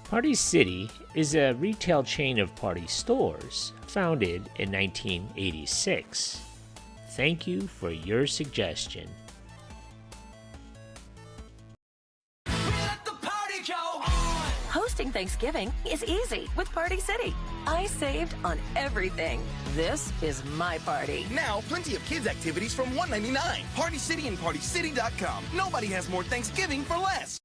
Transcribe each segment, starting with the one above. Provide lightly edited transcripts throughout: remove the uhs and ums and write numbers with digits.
Party City is a retail chain of party stores founded in 1986. Thank you for your suggestion. Hosting Thanksgiving is easy with Party City. I saved on everything. This is my party. Now, plenty of kids' activities from $1.99. Party City and PartyCity.com. Nobody has more Thanksgiving for less.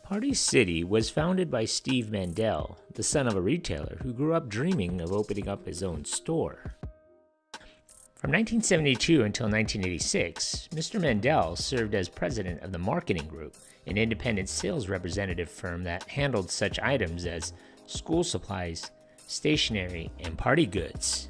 Party City was founded by Steve Mandell, the son of a retailer who grew up dreaming of opening up his own store. From 1972 until 1986, Mr. Mandell served as president of the Marketing Group, an independent sales representative firm that handled such items as school supplies, stationery, and party goods.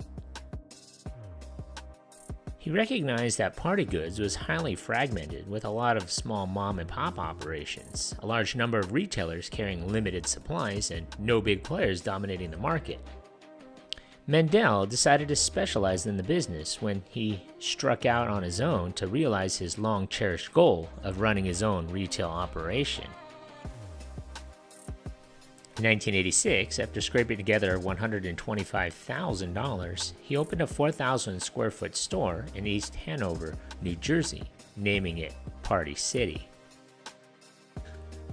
He recognized that party goods was highly fragmented with a lot of small mom-and-pop operations, a large number of retailers carrying limited supplies, and no big players dominating the market. Mandell decided to specialize in the business when he struck out on his own to realize his long-cherished goal of running his own retail operation. In 1986, after scraping together $125,000, he opened a 4,000 square foot store in East Hanover, New Jersey, naming it Party City.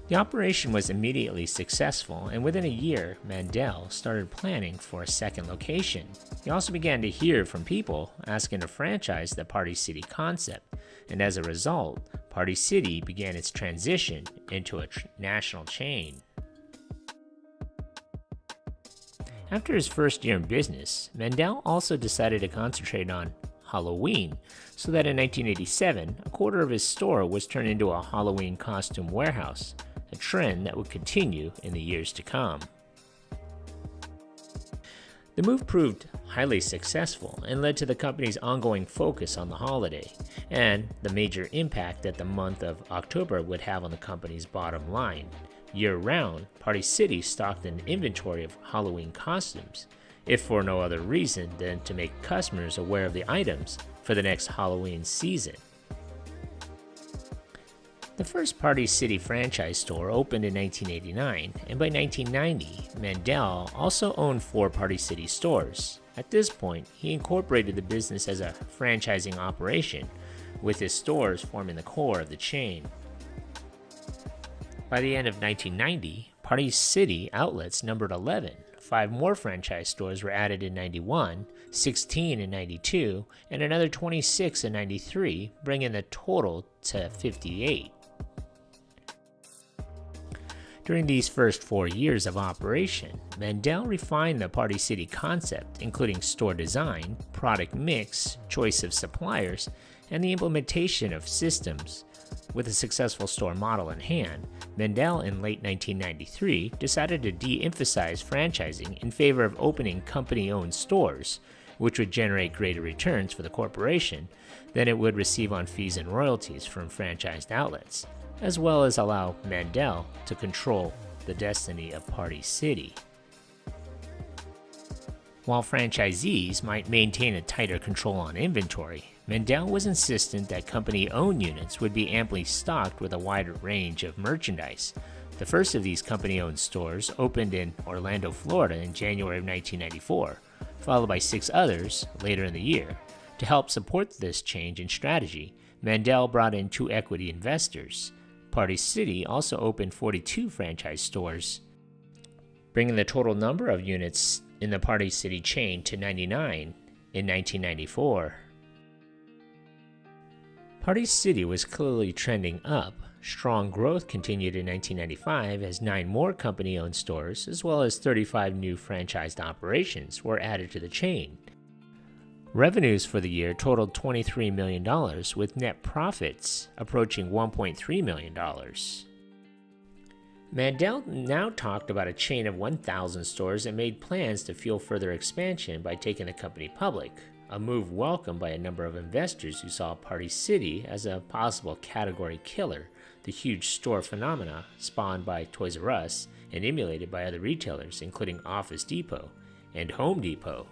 The operation was immediately successful, and within a year, Mandell started planning for a second location. He also began to hear from people asking to franchise the Party City concept, and as a result, Party City began its transition into a national chain. After his first year in business, Mandell also decided to concentrate on Halloween, so that in 1987, a quarter of his store was turned into a Halloween costume warehouse, a trend that would continue in the years to come. The move proved highly successful and led to the company's ongoing focus on the holiday, and the major impact that the month of October would have on the company's bottom line. Year-round, Party City stocked an inventory of Halloween costumes, if for no other reason than to make customers aware of the items for the next Halloween season. The first Party City franchise store opened in 1989, and by 1990, Mandell also owned 4 Party City stores. At this point, he incorporated the business as a franchising operation, with his stores forming the core of the chain. By the end of 1990, Party City outlets numbered 11. 5 more franchise stores were added in 91, 16 in 92, and another 26 in 93, bringing the total to 58. During these first 4 years of operation, Mandell refined the Party City concept, including store design, product mix, choice of suppliers, and the implementation of systems. With a successful store model in hand, Mandell in late 1993 decided to de-emphasize franchising in favor of opening company-owned stores, which would generate greater returns for the corporation than it would receive on fees and royalties from franchised outlets, as well as allow Mandell to control the destiny of Party City. While franchisees might maintain a tighter control on inventory, Mandell was insistent that company-owned units would be amply stocked with a wider range of merchandise. The first of these company-owned stores opened in Orlando, Florida in January of 1994, followed by 6 others later in the year. To help support this change in strategy, Mandell brought in 2 equity investors. Party City also opened 42 franchise stores, bringing the total number of units in the Party City chain to 99 in 1994. Party City was clearly trending up. Strong growth continued in 1995 as 9 more company-owned stores, as well as 35 new franchised operations, were added to the chain. Revenues for the year totaled $23 million, with net profits approaching $1.3 million. Mandell now talked about a chain of 1,000 stores and made plans to fuel further expansion by taking the company public, a move welcomed by a number of investors who saw Party City as a possible category killer, the huge store phenomena spawned by Toys R Us and emulated by other retailers, including Office Depot and Home Depot.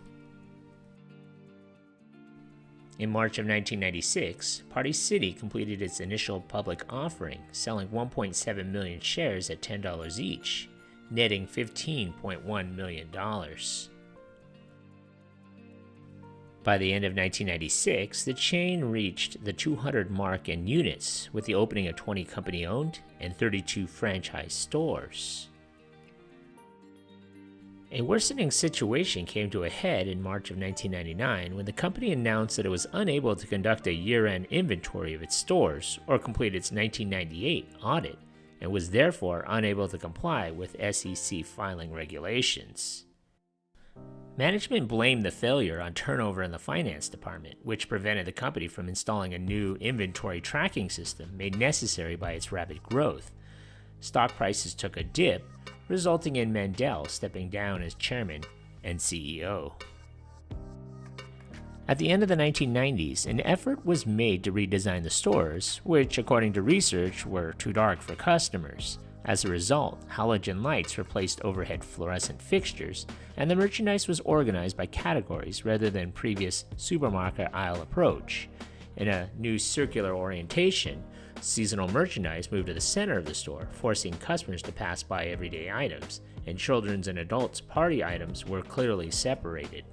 In March of 1996, Party City completed its initial public offering, selling 1.7 million shares at $10 each, netting $15.1 million. By the end of 1996, the chain reached the 200 mark in units, with the opening of 20 company-owned and 32 franchise stores. A worsening situation came to a head in March of 1999 when the company announced that it was unable to conduct a year-end inventory of its stores or complete its 1998 audit, and was therefore unable to comply with SEC filing regulations. Management blamed the failure on turnover in the finance department, which prevented the company from installing a new inventory tracking system made necessary by its rapid growth. Stock prices took a dip, resulting in Mandell stepping down as chairman and CEO. At the end of the 1990s, an effort was made to redesign the stores, which, according to research, were too dark for customers. As a result, halogen lights replaced overhead fluorescent fixtures, and the merchandise was organized by categories rather than previous supermarket aisle approach. In a new circular orientation, seasonal merchandise moved to the center of the store, forcing customers to pass by everyday items, and children's and adults' party items were clearly separated.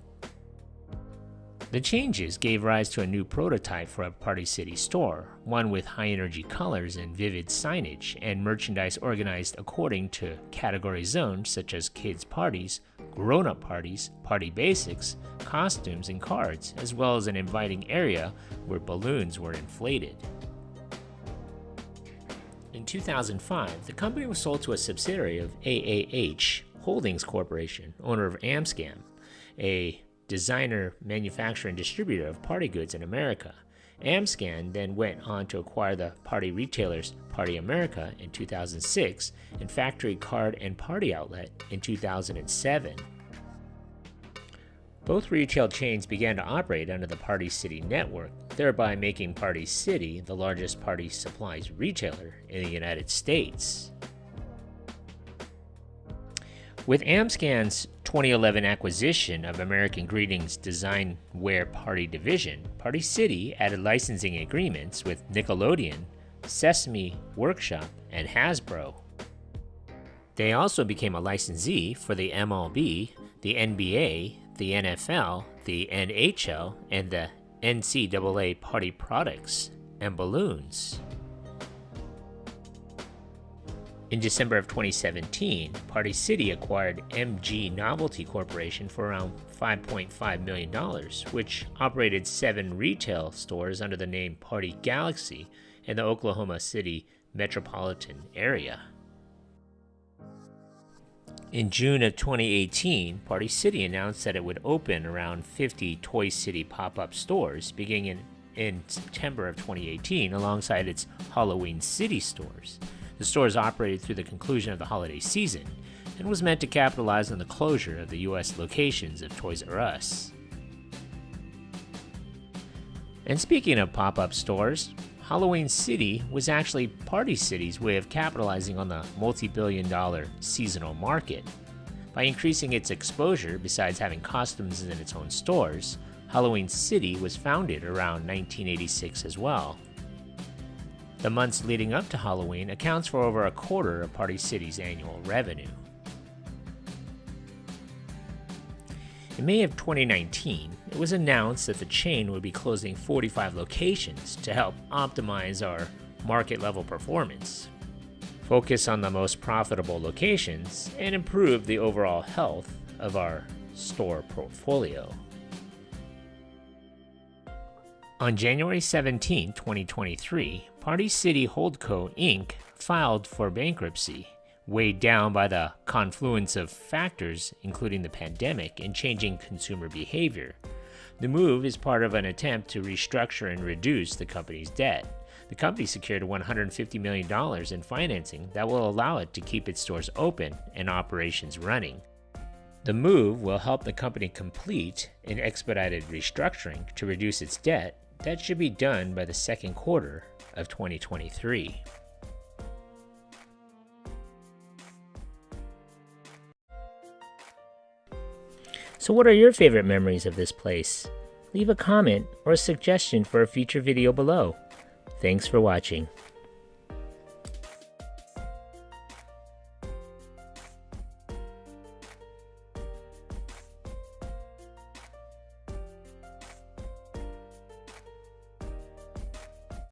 The changes gave rise to a new prototype for a Party City store, one with high-energy colors and vivid signage, and merchandise organized according to category zones such as kids' parties, grown-up parties, party basics, costumes, and cards, as well as an inviting area where balloons were inflated. In 2005, the company was sold to a subsidiary of AAH Holdings Corporation, owner of Amscam, a designer, manufacturer, and distributor of party goods in America. Amscan then went on to acquire the party retailers Party America in 2006 and Factory Card and Party Outlet in 2007. Both retail chains began to operate under the Party City network, thereby making Party City the largest party supplies retailer in the United States. With Amscan's 2011 acquisition of American Greetings Design Wear Party Division, Party City added licensing agreements with Nickelodeon, Sesame Workshop, and Hasbro. They also became a licensee for the MLB, the NBA, the NFL, the NHL, and the NCAA party products and balloons. In December of 2017, Party City acquired MG Novelty Corporation for around $5.5 million, which operated 7 retail stores under the name Party Galaxy in the Oklahoma City metropolitan area. In June of 2018, Party City announced that it would open around 50 Toy City pop-up stores beginning in September of 2018 alongside its Halloween City stores. The stores operated through the conclusion of the holiday season and was meant to capitalize on the closure of the U.S. locations of Toys R Us. And speaking of pop-up stores, Halloween City was actually Party City's way of capitalizing on the multi-billion-dollar seasonal market. By increasing its exposure, besides having costumes in its own stores, Halloween City was founded around 1986 as well. The months leading up to Halloween accounts for over a quarter of Party City's annual revenue. In May of 2019, it was announced that the chain would be closing 45 locations to help optimize our market-level performance, focus on the most profitable locations, and improve the overall health of our store portfolio. On January 17, 2023, Party City Holdco Inc. filed for bankruptcy, weighed down by the confluence of factors including the pandemic and changing consumer behavior. The move is part of an attempt to restructure and reduce the company's debt. The company secured $150 million in financing that will allow it to keep its stores open and operations running. The move will help the company complete an expedited restructuring to reduce its debt that should be done by the second quarter of 2023. So what are your favorite memories of this place? leave a comment or a suggestion for a future video below. Thanks for watching.